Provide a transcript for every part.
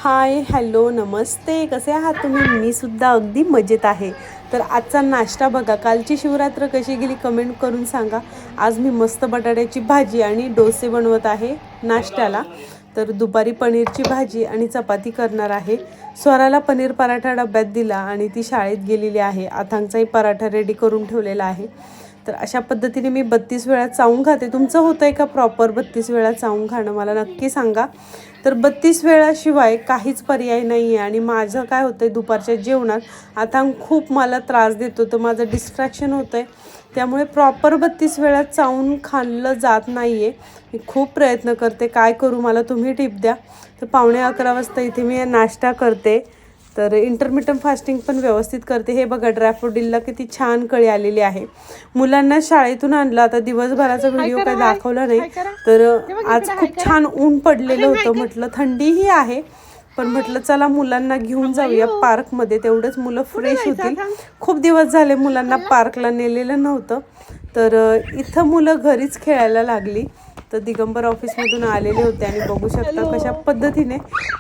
Hi hello नमस्ते, कसे आहात तुम्ही? मी सुद्धा अगदी मजेत आहे. तर आजचा नाश्ता बघा, कालची शिवरात्र कशी गेली कमेंट करून सांगा. आज मी मस्त बटाट्याची भाजी आणि डोसे बनवत आहे नाश्त्याला. तर दुपारी पनीरची भाजी आणि चपाती करणार आहे. स्वराला पनीर पराठा डब्यात दिला आणि ती शाळेत गेलेली आहे. अथांगचाही पराठा रेडी करून ठेवलेला आहे. तर अशा पद्धतीने मी 32 वेळा चावून खाते. तुमचं होतं आहे का प्रॉपर 32 वेळा चावून खाणं? मला नक्की सांगा. तर 32 वेळाशिवाय काहीच पर्याय नाही आहे. आणि माझं काय होतं आहे, दुपारच्या जेवणात अथांग खूप मला त्रास देतो, तर माझं डिस्ट्रॅक्शन होतं आहे. त्यामुळे प्रॉपर 32 वेळा चावून खाल्लं जात नाही आहे. मी खूप प्रयत्न करते, काय करू मला तुम्ही टिप द्या. तर 11:15 वाजता इथे मी नाश्ता करते. तर इंटरमिटंट फास्टिंग पण व्यवस्थित करते. हे बघा ड्रायफ्रूट किती छान कळी आलेली आहे. मुलांना शाळेतून आणलं, आता दिवसभराचा व्हिडिओ काय दाखवला नाही. तर आज खूप छान ऊन पडलेलं होतं. म्हटलं थंडीही आहे, पण म्हटलं चला मुलांना घेऊन जाऊया पार्कमध्ये, तेवढंच मुलं फ्रेश होतील. खूप दिवस झाले मुलांना पार्कला नेलेलं नव्हतं. तर इथं मुलं घरीच खेळायला लागली. तर दिगंबर ऑफिसमधून आलेले होते आणि बघू शकता कशा पद्धतीने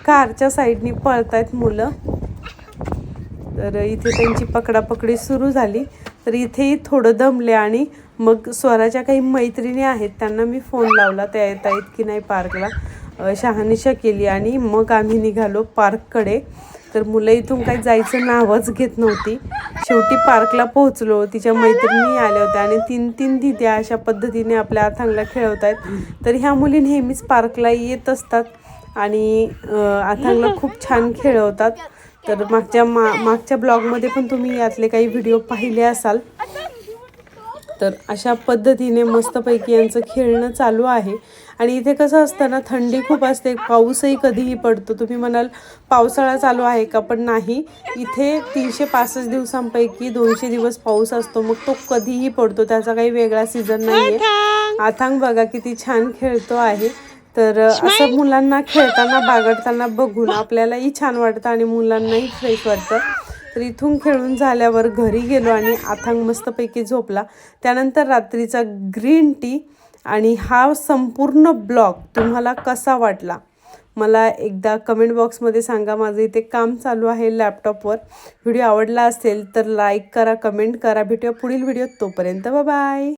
कारच्या साईडनी पळतायत मुलं. तर इथे त्यांची पकडापकडी सुरू झाली. तर इथेही थोडं दमले आणि मग स्वराच्या काही मैत्रिणी आहेत त्यांना मी फोन लावला, त्या येत आहेत की नाही पार्कला. शहानिशा केली आणि मग आम्ही निघालो पार्ककडे. तर मुलं इथून काही जायचं नावच घेत नव्हती. शेवटी पार्कला पोहोचलो. तिच्या मैत्रिणी आल्या होत्या आणि 3-3 दिद्या अशा पद्धतीने आपल्या अथांगला खेळवत आहेत. तर ह्या मुली नेहमीच पार्कला येत असतात आणि अथांगला खूप छान खेळवतात. तर मागच्या ब्लॉगमध्ये पण तुम्ही यातले काही व्हिडिओ पाहिले असाल. तर अशा पद्धतीने मस्तपैकी यांचं खेळणं चालू आहे. आणि इथे कसं असतं ना, थंडी खूप असते, पाऊसही कधीही पडतो. तुम्ही म्हणाल पावसाळा चालू आहे का, पण नाही. इथे 365 दिवसांपैकी 200 दिवस पाऊस असतो, मग तो कधीही पडतो, त्याचा काही वेगळा सीझन नाही आहे. अथांग बघा किती छान खेळतो आहे. तर असं मुलांना खेळताना बागडताना बघून आपल्यालाही छान वाटतं आणि मुलांनाही फ्रेश वाटतं. तर इथून खेळून झाल्यावर घरी गेलो आणि अथांग मस्तपैकी झोपला. त्यानंतर रात्रीचा ग्रीन टी. आणि हा संपूर्ण ब्लॉग तुम्हाला कसा वाटला मला एकदा कमेंट बॉक्समध्ये सांगा. माझं इथे काम चालू आहे लॅपटॉपवर. व्हिडिओ आवडला असेल तर लाईक करा, कमेंट करा. भेटूया पुढील व्हिडिओत. तोपर्यंत बाय बाय.